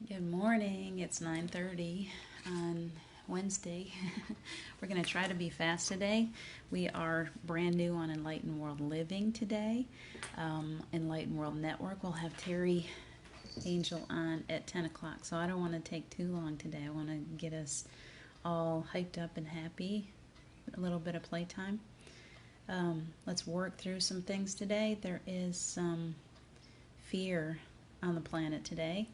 Good morning. It's 9:30 on Wednesday. We're going to try to be fast today. We are brand new on Enlightened World Living today. Enlightened World Network will have Terry Angel on at 10 o'clock. So I don't want to take too long today. I want to get us all hyped up and happy. A little bit of playtime. Let's work through some things today. There is some fear on the planet today.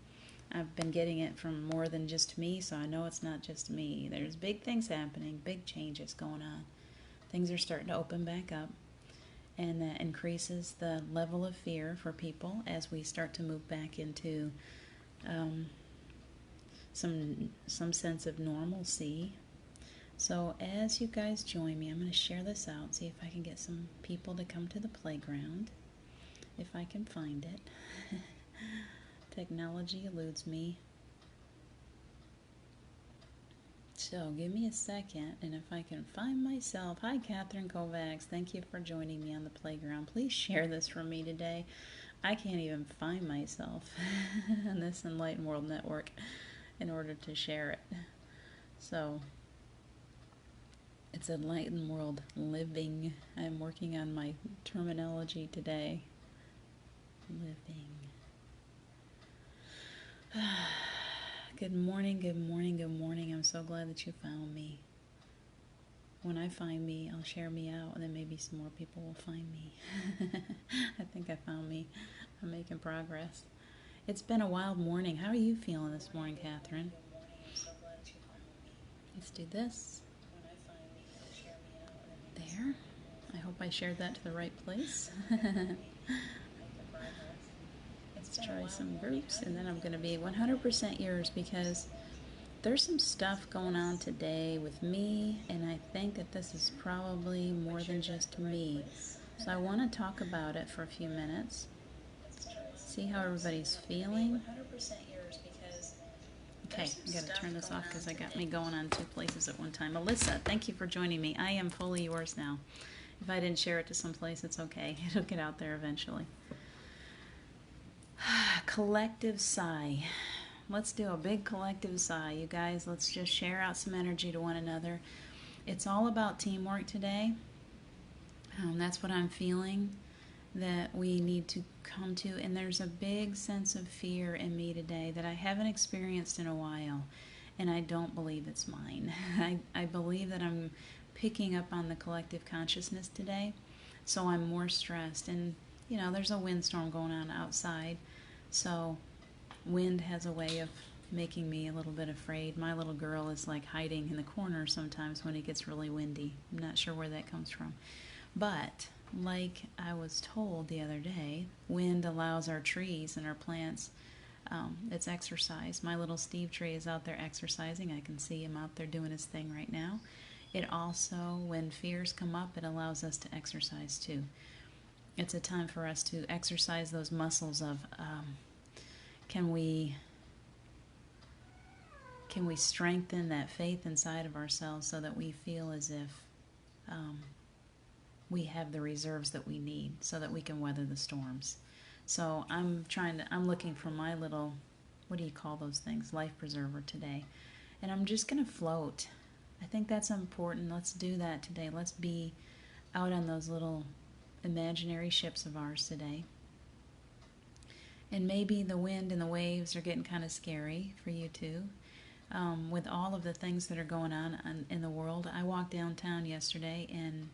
I've been getting it from more than just me, so I know it's not just me. There's big things happening, big changes going on. Things are starting to open back up, and that increases the level of fear for people as we start to move back into some sense of normalcy. So as you guys join me, I'm going to share this out, see if I can get some people to come to the playground, if I can find it. Technology eludes me. So give me a second, and if I can find myself. Hi, Catherine Kovacs. Thank you for joining me on the playground. Please share this for me today. I can't even find myself on this Enlightened World Network in order to share it. So it's Enlightened World Living. I'm working on my terminology today. Living. Good morning, good morning, good morning. I'm so glad that you found me. When I find me, I'll share me out, and then maybe some more people will find me. I think I found me. I'm making progress. It's been a wild morning. How are you feeling this morning, Catherine? Let's do this. There. I hope I shared that to the right place. Let's try some groups, and then I'm going to be 100% yours because there's some stuff going on today with me, and I think that this is probably more than just me. So I want to talk about it for a few minutes, see how everybody's feeling. Okay, I got to turn this off because I got me going on two places at one time. Alyssa, thank you for joining me. I am fully yours now. If I didn't share it to someplace, it's okay. It'll get out there eventually. Collective sigh. Let's do a big collective sigh, you guys. Let's just share out some energy to one another. It's all about teamwork today. That's what I'm feeling that we need to come to. And there's a big sense of fear in me today that I haven't experienced in a while. And I don't believe it's mine. I believe that I'm picking up on the collective consciousness today. So I'm more stressed. And, there's a windstorm going on outside. So wind has a way of making me a little bit afraid. My little girl is like hiding in the corner sometimes when it gets really windy. I'm not sure where that comes from. But like I was told the other day, wind allows our trees and our plants, it's exercise. My little Steve tree is out there exercising. I can see him out there doing his thing right now. It also, when fears come up, it allows us to exercise too. It's a time for us to exercise those muscles of can we strengthen that faith inside of ourselves so that we feel as if we have the reserves that we need so that we can weather the storms. So I'm looking for my little, what do you call those things, life preserver today. And I'm just going to float. I think that's important. Let's do that today. Let's be out on those little imaginary ships of ours today. And maybe the wind and the waves are getting kind of scary for you too. With all of the things that are going on in the world. I walked downtown yesterday and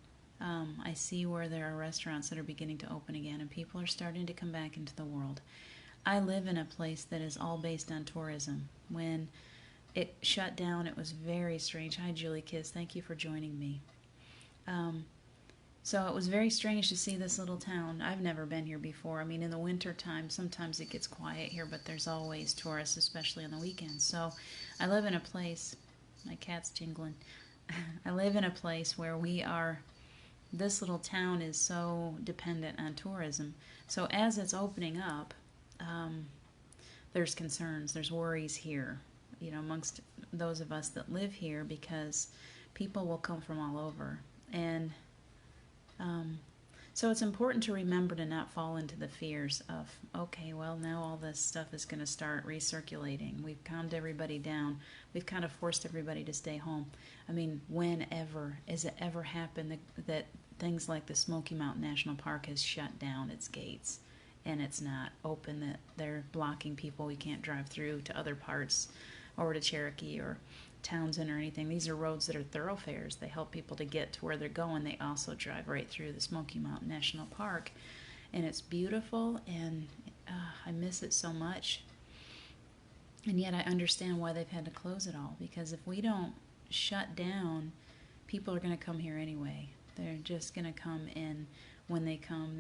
I see where there are restaurants that are beginning to open again and people are starting to come back into the world. I live in a place that is all based on tourism. When it shut down, it was very strange. Hi, Julie Kiss. Thank you for joining me. So it was very strange to see this little town. I've never been here before. I mean, in the winter time, sometimes it gets quiet here, but there's always tourists, especially on the weekends. So I live in a place, my cat's jingling. I live in a place where this little town is so dependent on tourism. So as it's opening up, there's concerns, there's worries here, amongst those of us that live here because people will come from all over. And So it's important to remember to not fall into the fears of, okay, well, now all this stuff is going to start recirculating. We've calmed everybody down. We've kind of forced everybody to stay home. I mean, whenever has it ever happened that things like the Smoky Mountain National Park has shut down its gates and it's not open, that they're blocking people? We can't drive through to other parts or to Cherokee or Townsend or anything. These are roads that are thoroughfares. They help people to get to where they're going. They also drive right through the Smoky Mountain National Park, and it's beautiful, and I miss it so much. And yet I understand why they've had to close it all, because if we don't shut down, people are going to come here anyway. They're just going to come in. When they come,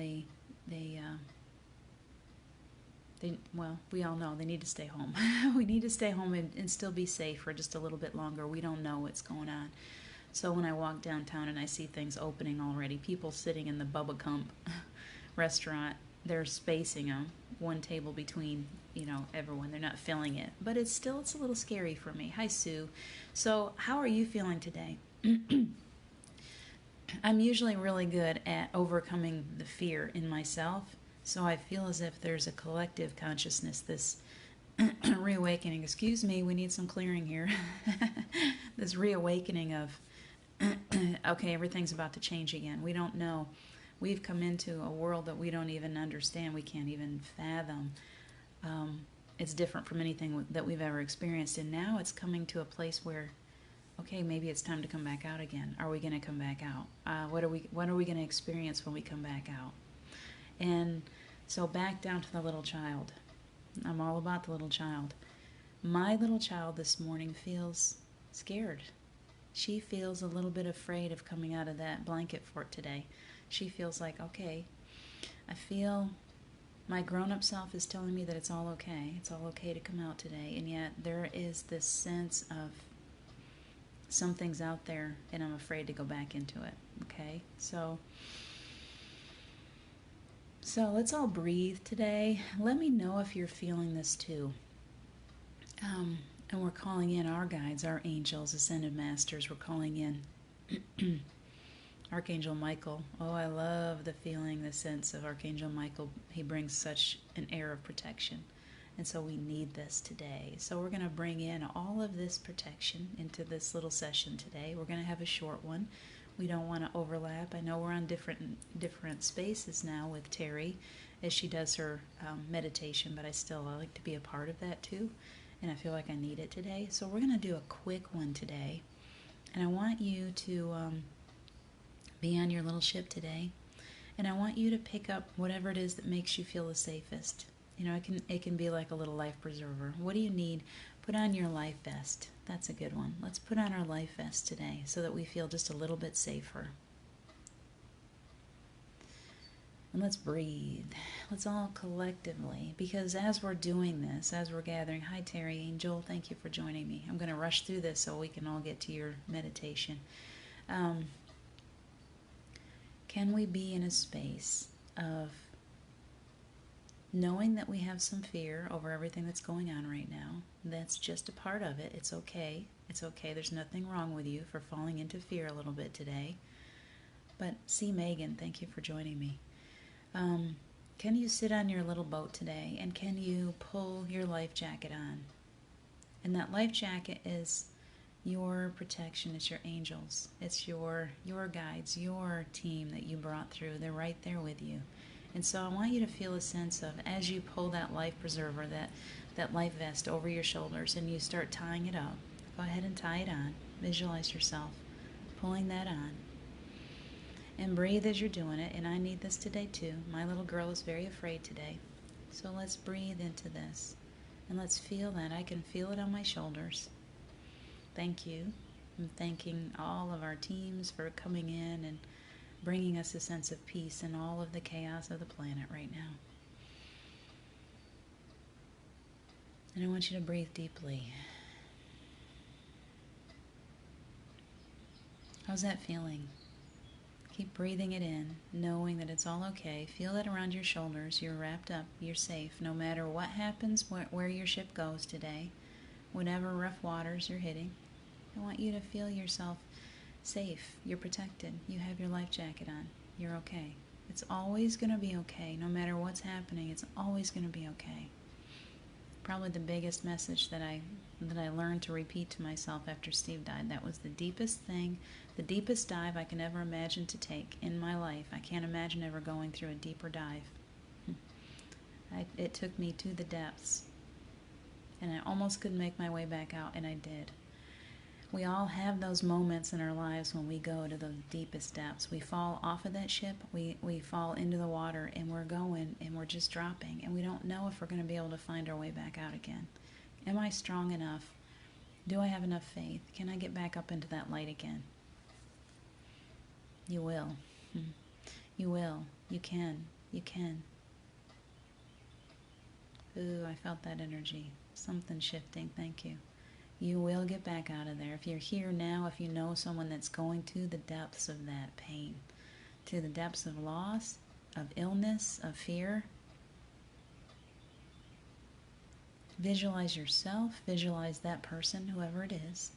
well, we all know they need to stay home. We need to stay home and still be safe for just a little bit longer. We don't know what's going on. So when I walk downtown and I see things opening already, people sitting in the Bubba Gump restaurant, they're spacing them, one table between, everyone. They're not filling it. But it's a little scary for me. Hi, Sue. So how are you feeling today? I'm usually really good at overcoming the fear in myself. So I feel as if there's a collective consciousness, this reawakening. Excuse me, we need some clearing here. This reawakening of, okay, everything's about to change again. We don't know. We've come into a world that we don't even understand. We can't even fathom. It's different from anything that we've ever experienced. And now it's coming to a place where, okay, maybe it's time to come back out again. Are we going to come back out? What are we going to experience when we come back out? And so back down to the little child. I'm all about the little child. My little child this morning feels scared. She feels a little bit afraid of coming out of that blanket fort today. She feels like, okay, I feel my grown-up self is telling me that it's all okay. It's all okay to come out today. And yet there is this sense of something's out there and I'm afraid to go back into it. Okay? So let's all breathe today. Let me know if you're feeling this too. And we're calling in our guides, our angels, ascended masters. We're calling in Archangel Michael. Oh, I love the feeling, the sense of Archangel Michael. He brings such an air of protection. And so we need this today. So we're going to bring in all of this protection into this little session today. We're going to have a short one. We don't want to overlap. I know we're on different spaces now with Terry as she does her meditation, but I like to be a part of that too, and I feel like I need it today. So we're going to do a quick one today, and I want you to be on your little ship today, and I want you to pick up whatever it is that makes you feel the safest. It can be like a little life preserver. What do you need? Put on your life vest. That's a good one. Let's put on our life vest today so that we feel just a little bit safer. And let's breathe. Let's all collectively, because as we're doing this, as we're gathering, hi Terry, Angel, thank you for joining me. I'm going to rush through this so we can all get to your meditation. Can we be in a space of knowing that we have some fear over everything that's going on right now? That's just a part of it. It's okay. It's okay. There's nothing wrong with you for falling into fear a little bit today. But see, Megan, thank you for joining me. Can you sit on your little boat today, and can you pull your life jacket on? And that life jacket is your protection. It's your angels. It's your guides, your team that you brought through. They're right there with you. And so I want you to feel a sense of, as you pull that life preserver, that life vest over your shoulders, and you start tying it up. Go ahead and tie it on. Visualize yourself pulling that on. And breathe as you're doing it. And I need this today too. My little girl is very afraid today. So let's breathe into this. And let's feel that. I can feel it on my shoulders. Thank you. I'm thanking all of our teams for coming in and bringing us a sense of peace in all of the chaos of the planet right now. And I want you to breathe deeply. How's that feeling? Keep breathing it in, knowing that it's all okay. Feel that around your shoulders. You're wrapped up. You're safe. No matter what happens, where your ship goes today, whatever rough waters you're hitting, I want you to feel yourself safe. You're protected. You have your life jacket on. You're okay. It's always going to be okay. No matter what's happening, it's always going to be okay. Probably the biggest message that I learned to repeat to myself after Steve died. That was the deepest thing, the deepest dive I can ever imagine to take in my life. I can't imagine ever going through a deeper dive. It took me to the depths, and I almost couldn't make my way back out, and I did. We all have those moments in our lives when we go to the deepest depths. We fall off of that ship, we fall into the water, and we're going, and we're just dropping, and we don't know if we're going to be able to find our way back out again. Am I strong enough? Do I have enough faith? Can I get back up into that light again? You will. You will. You can. You can. Ooh, I felt that energy. Something shifting. Thank you. You will get back out of there. If you're here now, if you know someone that's going to the depths of that pain, to the depths of loss, of illness, of fear, visualize yourself, visualize that person, whoever it is,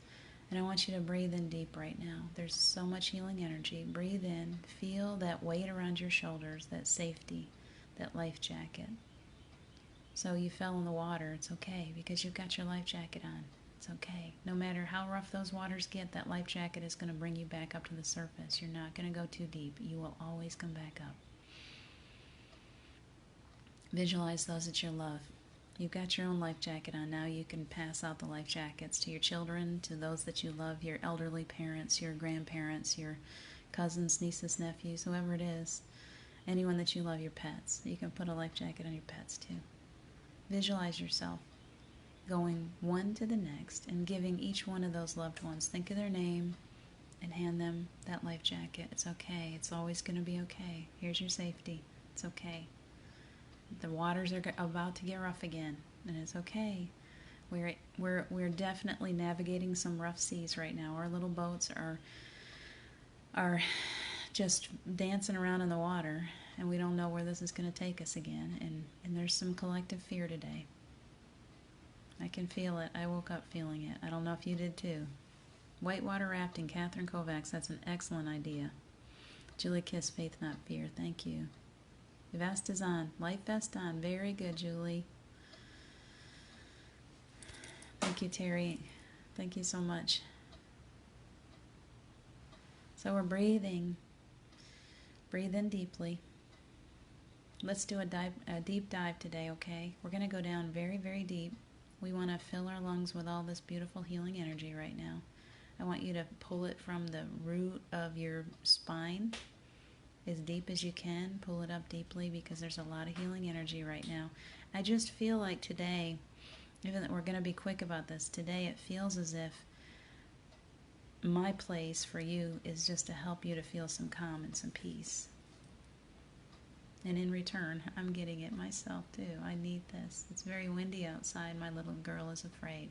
and I want you to breathe in deep right now. There's so much healing energy. Breathe in. Feel that weight around your shoulders, that safety, that life jacket. So you fell in the water. It's okay because you've got your life jacket on. It's okay. No matter how rough those waters get, that life jacket is going to bring you back up to the surface. You're not going to go too deep. You will always come back up. Visualize those that you love. You've got your own life jacket on. Now you can pass out the life jackets to your children, to those that you love, your elderly parents, your grandparents, your cousins, nieces, nephews, whoever it is. Anyone that you love, your pets. You can put a life jacket on your pets too. Visualize yourself going one to the next and giving each one of those loved ones, think of their name and hand them that life jacket. It's okay. It's always going to be okay. Here's your safety. It's okay. The waters are about to get rough again, and it's okay. We're definitely navigating some rough seas right now. Our little boats are just dancing around in the water, and we don't know where this is going to take us again. And there's some collective fear today. I can feel it. I woke up feeling it. I don't know if you did too. Whitewater rafting, Catherine Kovacs. That's an excellent idea. Julie Kiss, Faith Not Fear. Thank you. Vest is on. Life vest on. Very good, Julie. Thank you, Terry. Thank you so much. So we're breathing. Breathe in deeply. Let's do a deep dive today, okay? We're going to go down very, very deep. We want to fill our lungs with all this beautiful healing energy right now. I want you to pull it from the root of your spine as deep as you can. Pull it up deeply because there's a lot of healing energy right now. I just feel like today, even though we're going to be quick about this, today it feels as if my place for you is just to help you to feel some calm and some peace. And in return, I'm getting it myself too. I need this. It's very windy outside. My little girl is afraid.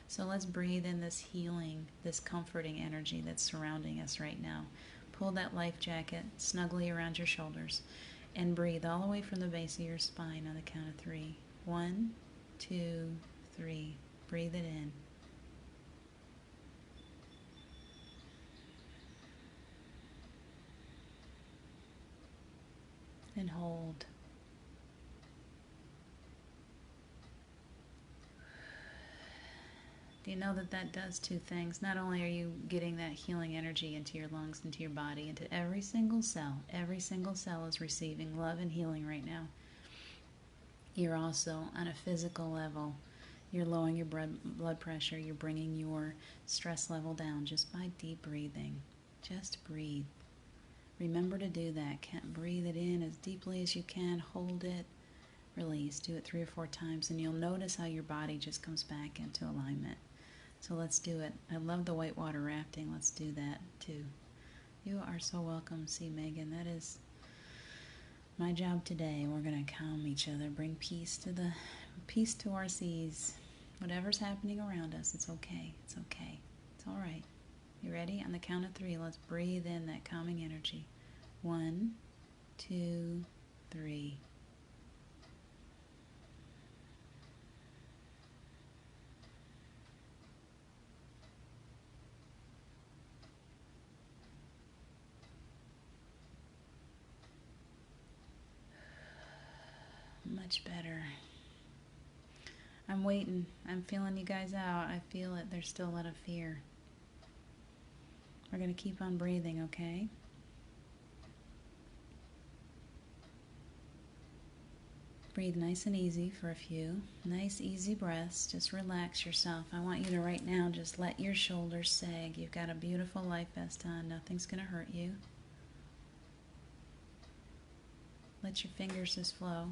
So let's breathe in this healing, this comforting energy that's surrounding us right now. Pull that life jacket snugly around your shoulders and breathe all the way from the base of your spine on the count of 3. 1, 2, 3. Breathe it in. And hold. Do you know that that does two things? Not only are you getting that healing energy into your lungs, into your body, into every single cell. Every single cell is receiving love and healing right now. You're also, on a physical level, you're lowering your blood pressure. You're bringing your stress level down just by deep breathing. Just breathe. Remember to do that. Breathe it in as deeply as you can. Hold it. Release. Do it 3 or 4 times, and you'll notice how your body just comes back into alignment. So let's do it. I love the whitewater rafting. Let's do that too. You are so welcome, C. Megan. That is my job today. We're going to calm each other, bring peace to our seas. Whatever's happening around us, it's okay. It's okay. It's all right. You ready? On the count of 3, let's breathe in that calming energy. 1, 2, 3. Much better. I'm waiting. I'm feeling you guys out. I feel it. There's still a lot of fear. We're going to keep on breathing, okay? Breathe nice and easy for a few. Nice, easy breaths. Just relax yourself. I want you to right now just let your shoulders sag. You've got a beautiful life vest on. Nothing's going to hurt you. Let your fingers just flow.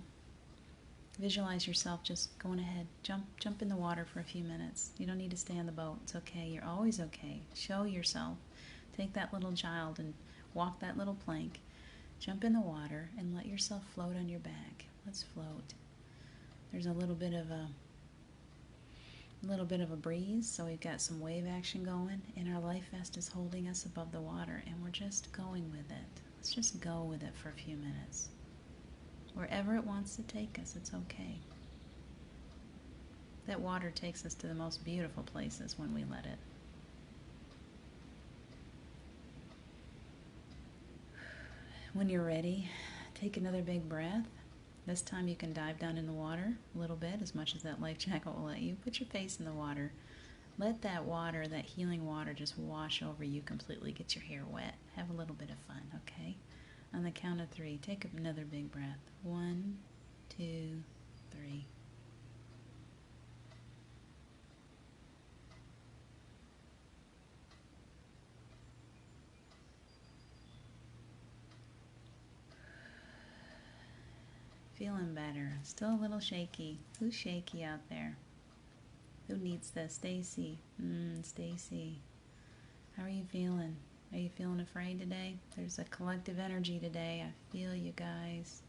Visualize yourself just going ahead. Jump in the water for a few minutes. You don't need to stay on the boat. It's okay. You're always okay. Show yourself. Take that little child and walk that little plank. Jump in the water and let yourself float on your back. Let's float. There's a little bit of a breeze, so we've got some wave action going, and our life vest is holding us above the water, and we're just going with it. Let's just go with it for a few minutes. Wherever it wants to take us, it's okay. That water takes us to the most beautiful places when we let it. When you're ready, take another big breath. This time you can dive down in the water a little bit, as much as that life jacket will let you. Put your face in the water. Let that water, that healing water, just wash over you completely. Get your hair wet. Have a little bit of fun, okay? On the count of 3, take another big breath. 1, 2, 3. Feeling better. Still a little shaky. Who's shaky out there? Who needs this? Stacy. Stacy. How are you feeling? Are you feeling afraid today? There's a collective energy today. I feel you guys.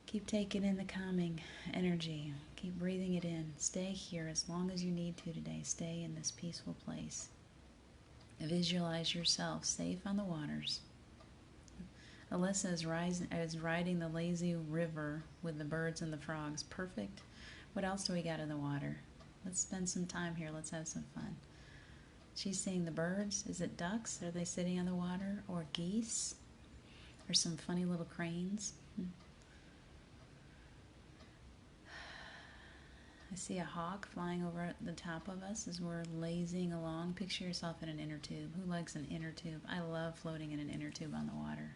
Keep taking in the calming energy. Keep breathing it in. Stay here as long as you need to today. Stay in this peaceful place. Visualize yourself safe on the waters. Alyssa is riding the lazy river with the birds and the frogs. Perfect. What else do we got in the water? Let's spend some time here. Let's have some fun. She's seeing the birds. Is it ducks? Are they sitting on the water? Or geese? Or some funny little cranes? I see a hawk flying over the top of us as we're lazing along. Picture yourself in an inner tube. Who likes an inner tube? I love floating in an inner tube on the water.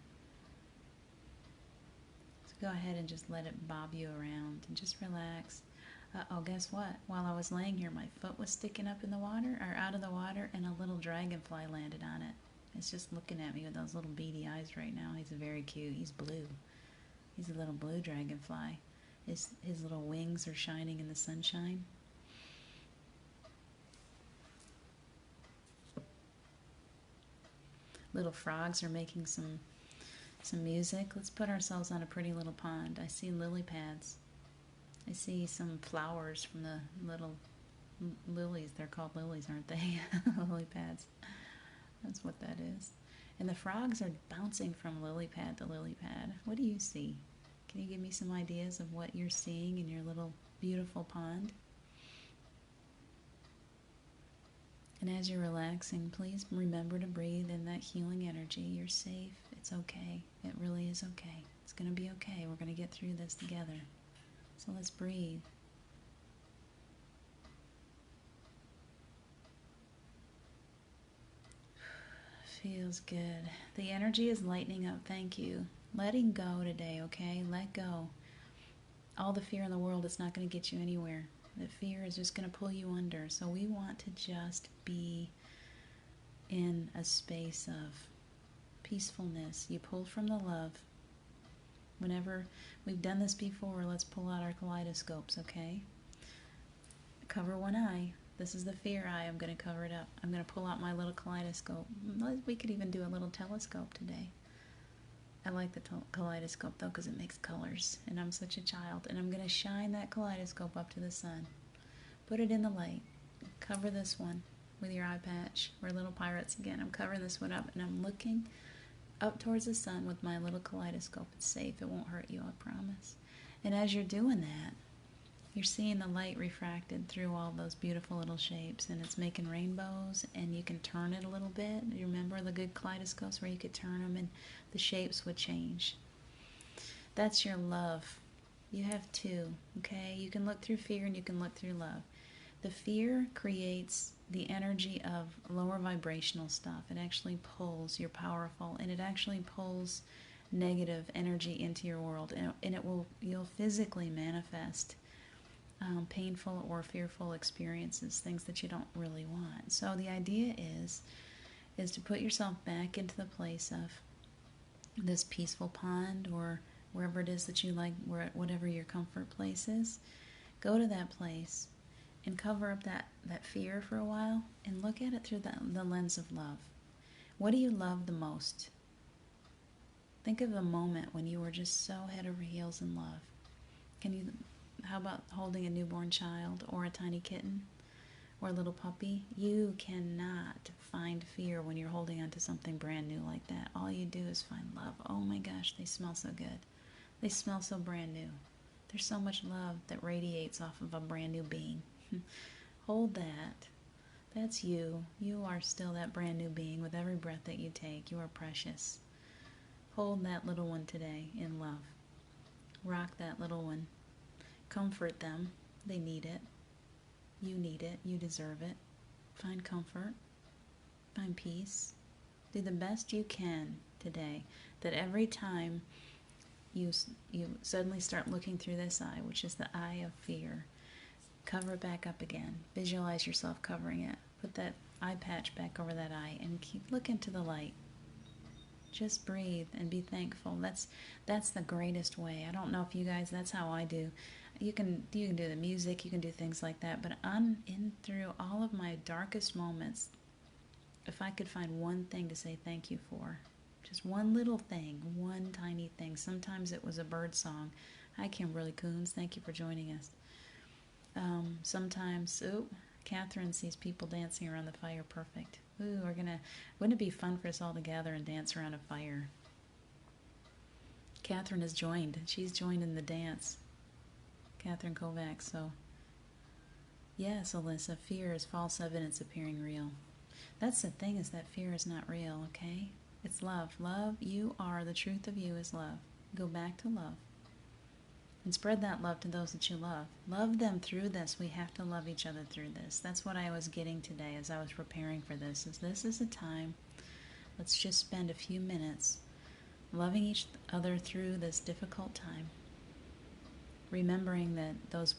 So go ahead and just let it bob you around and just relax. Uh-oh, guess what? While I was laying here, my foot was sticking up in the water, or out of the water, and a little dragonfly landed on it. It's just looking at me with those little beady eyes right now. He's very cute. He's blue. He's a little blue dragonfly. His little wings are shining in the sunshine. Little frogs are making some music. Let's put ourselves on a pretty little pond. I see lily pads. I see some flowers from the little lilies. They're called lilies, aren't they? Lily pads. That's what that is. And the frogs are bouncing from lily pad to lily pad. What do you see? Can you give me some ideas of what you're seeing in your little beautiful pond? And as you're relaxing, please remember to breathe in that healing energy. You're safe. It's okay. It really is okay. It's going to be okay. We're going to get through this together. So let's breathe. Feels good. The energy is lightening up. Thank you. Letting go today, okay? Let go. All the fear in the world is not going to get you anywhere. The fear is just going to pull you under. So we want to just be in a space of peacefulness. You pull from the love. Whenever we've done this before, let's pull out our kaleidoscopes, okay? Cover one eye. This is the fear eye. I'm going to cover it up. I'm going to pull out my little kaleidoscope. We could even do a little telescope today. I like the kaleidoscope, though, because it makes colors, and I'm such a child. And I'm going to shine that kaleidoscope up to the sun. Put it in the light. Cover this one with your eye patch. We're little pirates again. I'm covering this one up, and I'm looking up towards the sun with my little kaleidoscope. It's safe. It won't hurt you, I promise. And as you're doing that, you're seeing the light refracted through all those beautiful little shapes, and it's making rainbows, and you can turn it a little bit. You remember the good kaleidoscopes where you could turn them and the shapes would change? That's your love. You have two, okay? You can look through fear and you can look through love. The fear creates the energy of lower vibrational stuff. It actually pulls, you're powerful, and it actually pulls negative energy into your world, and you'll physically manifest painful or fearful experiences, things that you don't really want. So the idea is to put yourself back into the place of this peaceful pond, or wherever it is that you like, whatever your comfort place is. Go to that place and cover up that fear for a while and look at it through the lens of love. What do you love the most? Think of a moment when you were just so head over heels in love. How about holding a newborn child or a tiny kitten or a little puppy? You cannot find fear when you're holding onto something brand new like that. All you do is find love. Oh my gosh, they smell so good. They smell so brand new. There's so much love that radiates off of a brand new being. Hold that. That's you. You are still that brand new being with every breath that you take. You are precious. Hold that little one today in love. Rock that little one. Comfort them. They need it. You need it. You deserve it. Find comfort. Find peace. Do the best you can today. That every time you suddenly start looking through this eye, which is the eye of fear, cover it back up again. Visualize yourself covering it. Put that eye patch back over that eye and look into the light. Just breathe and be thankful. That's the greatest way. I don't know if you guys, that's how I do. You can do the music, you can do things like that, but through all of my darkest moments, if I could find one thing to say thank you for, just one little thing, one tiny thing. Sometimes it was a bird song. Hi, Kimberly Coons. Thank you for joining us. Sometimes, Catherine sees people dancing around the fire. Perfect. Wouldn't it be fun for us all to gather and dance around a fire? Catherine has joined. She's joined in the dance. Catherine Kovacs. So, yes, Alyssa, fear is false evidence appearing real. That's the thing, is that fear is not real, okay? It's love. Love, you are, the truth of you is love. Go back to love. And spread that love to those that you love. Love them through this. We have to love each other through this. That's what I was getting today as I was preparing for this. This is a time, let's just spend a few minutes loving each other through this difficult time. Remembering that those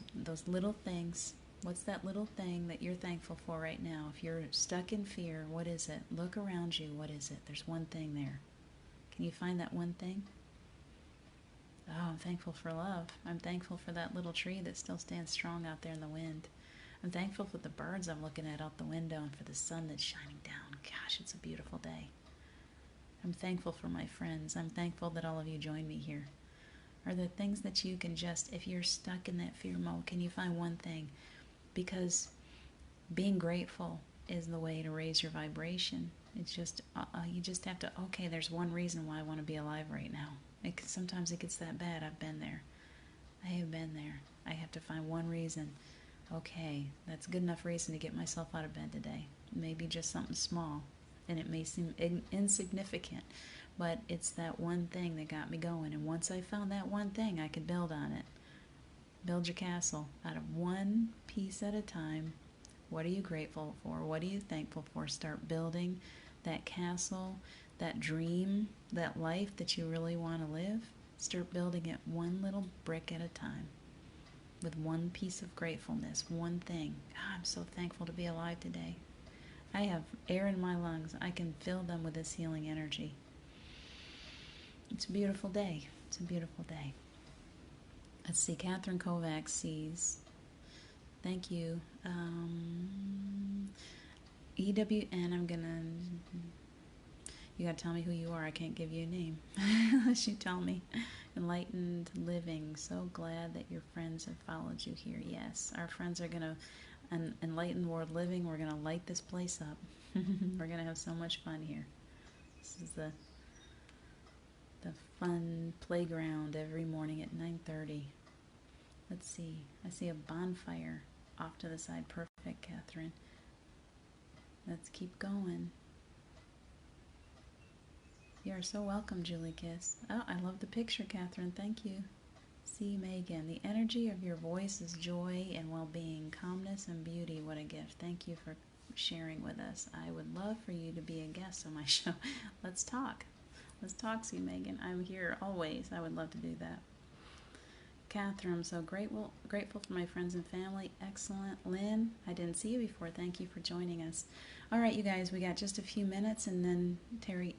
little things, what's that little thing that you're thankful for right now? If you're stuck in fear, what is it? Look around you. What is it? There's one thing there. Can you find that one thing? Oh, I'm thankful for love. I'm thankful for that little tree that still stands strong out there in the wind. I'm thankful for the birds I'm looking at out the window and for the sun that's shining down. Gosh, it's a beautiful day. I'm thankful for my friends. I'm thankful that all of you joined me here. Are there things that you can just, if you're stuck in that fear mode, can you find one thing? Because being grateful is the way to raise your vibration. It's just, you just have to, okay, there's one reason why I want to be alive right now. Sometimes it gets that bad. I've been there. I have been there. I have to find one reason. Okay, that's a good enough reason to get myself out of bed today. Maybe just something small, and it may seem insignificant, but it's that one thing that got me going. And once I found that one thing, I could build on it. Build your castle out of one piece at a time. What are you grateful for? What are you thankful for? Start building that castle, that dream, that life that you really want to live. Start building it one little brick at a time with one piece of gratefulness, one thing. God, I'm so thankful to be alive today. I have air in my lungs. I can fill them with this healing energy. It's a beautiful day. It's a beautiful day. Let's see. Catherine Kovacs sees. Thank you. EWN, you gotta tell me who you are. I can't give you a name unless you tell me. Enlightened Living. So glad that your friends have followed you here. Yes, our friends are gonna, Enlightened World Living, we're gonna light this place up. We're gonna have so much fun here. This is the fun playground every morning at 9:30. Let's see. I see a bonfire off to the side. Perfect, Catherine. Let's keep going. You are so welcome, Julie Kiss. Oh, I love the picture, Catherine. Thank you. See, Megan, the energy of your voice is joy and well-being, calmness and beauty. What a gift. Thank you for sharing with us. I would love for you to be a guest on my show. Let's talk. Let's talk, see, Megan. I'm here always. I would love to do that. Catherine, I'm so grateful for my friends and family. Excellent. Lynn, I didn't see you before. Thank you for joining us. All right, you guys, we got just a few minutes, and then Terry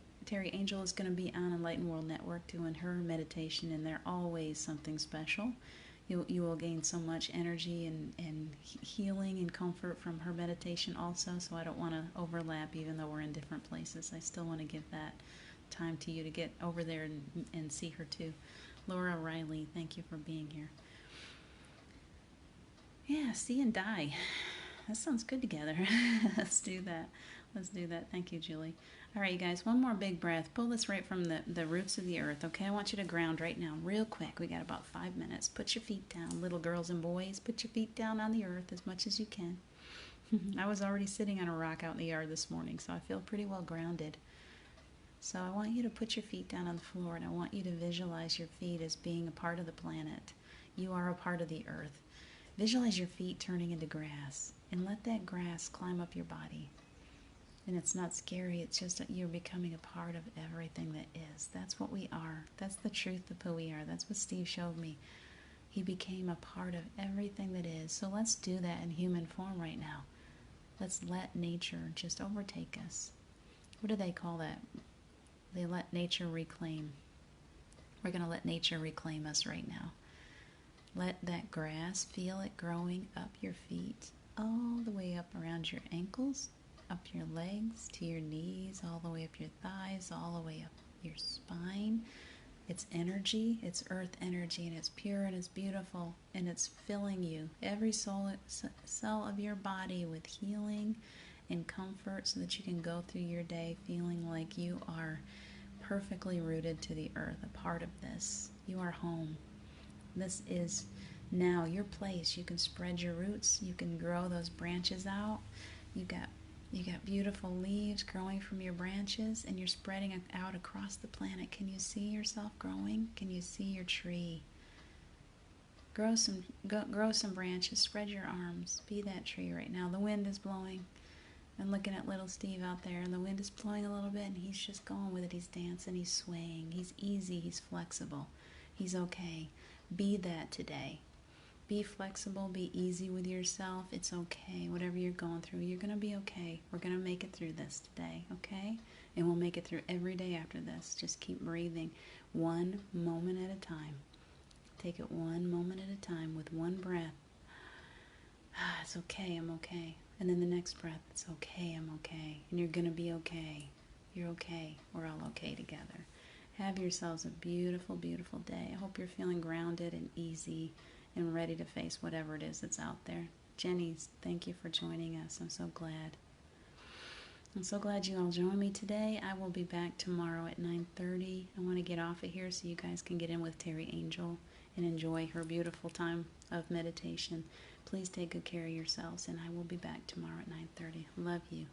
Angel is going to be on Enlightened World Network doing her meditation, and they're always something special. You will gain so much energy and healing and comfort from her meditation also, so I don't want to overlap even though we're in different places. I still want to give that time to you to get over there and see her too. Laura Riley, thank you for being here. Yeah, see and die. That sounds good together. Let's do that. Let's do that. Thank you, Julie. All right, you guys, one more big breath. Pull this right from the roots of the earth, okay? I want you to ground right now, real quick. We got about 5 minutes. Put your feet down, little girls and boys. Put your feet down on the earth as much as you can. I was already sitting on a rock out in the yard this morning, so I feel pretty well grounded. So I want you to put your feet down on the floor, and I want you to visualize your feet as being a part of the planet. You are a part of the earth. Visualize your feet turning into grass, and let that grass climb up your body. And it's not scary, it's just that you're becoming a part of everything that is. That's what we are. That's the truth of who we are. That's what Steve showed me. He became a part of everything that is. So let's do that in human form right now. Let's let nature just overtake us. What do they call that? They let nature reclaim. We're going to let nature reclaim us right now. Let that grass, feel it growing up your feet, all the way up around your ankles, up your legs, to your knees, all the way up your thighs, all the way up your spine. It's energy, it's earth energy, and it's pure and it's beautiful, and it's filling you, every cell of your body, with healing and comfort so that you can go through your day feeling like you are perfectly rooted to the earth, a part of this. You are home. This is now your place. You can spread your roots. You can grow those branches out. You got beautiful leaves growing from your branches, and you're spreading out across the planet. Can you see yourself growing? Can you see your tree? Grow some branches. Spread your arms. Be that tree right now. The wind is blowing. I'm looking at little Steve out there, and the wind is blowing a little bit, and he's just going with it. He's dancing, he's swaying, he's easy, he's flexible. He's okay. Be that today. Be flexible, be easy with yourself. It's okay. Whatever you're going through, you're going to be okay. We're going to make it through this today, okay? And we'll make it through every day after this. Just keep breathing one moment at a time. Take it one moment at a time with one breath. It's okay, I'm okay. And then the next breath, it's okay, I'm okay. And you're going to be okay. You're okay. We're all okay together. Have yourselves a beautiful, beautiful day. I hope you're feeling grounded and easy and ready to face whatever it is that's out there. Jenny, thank you for joining us. I'm so glad. I'm so glad you all joined me today. I will be back tomorrow at 9:30. I want to get off of here so you guys can get in with Terry Angel and enjoy her beautiful time of meditation. Please take good care of yourselves, and I will be back tomorrow at 9:30. Love you.